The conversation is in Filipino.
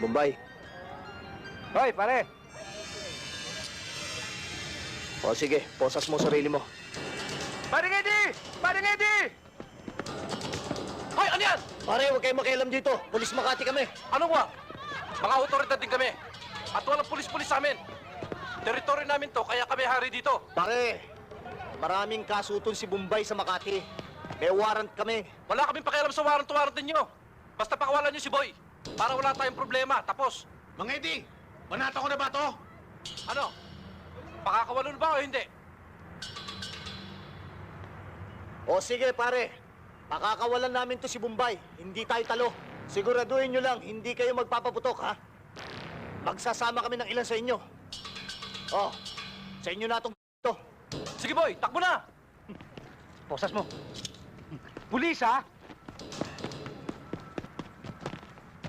Bombay. Hoy, pare! O sige, posas mo sarili mo. Paring Eddie! Paring Eddie! Hoy, ano yan? Pare, huwag kayong makialam dito. Pulis Makati kami. Anong wa? Mga otoridad din kami. At walang pulis-pulis sa amin. Teritoryo namin to, kaya kami hari dito. Pare, maraming kasuton si Bombay sa Makati. May warrant kami. Wala kaming pakialam sa warrant ninyo. Basta pakawalan nyo si Boy. Para wala tayong problema. Tapos, Mang Eddie, banata ko na ba to? ano? Pakakawalan ba o hindi? O sige, pare. Pakakawalan namin to si Bombay. Hindi tayo talo. Siguraduhin nyo lang, hindi kayo magpapaputok, ha? Magsasama kami ng ilan sa inyo. Oh, sa inyo na itong to. Sige Boy, takbo na! Posas mo. Pulis, ha?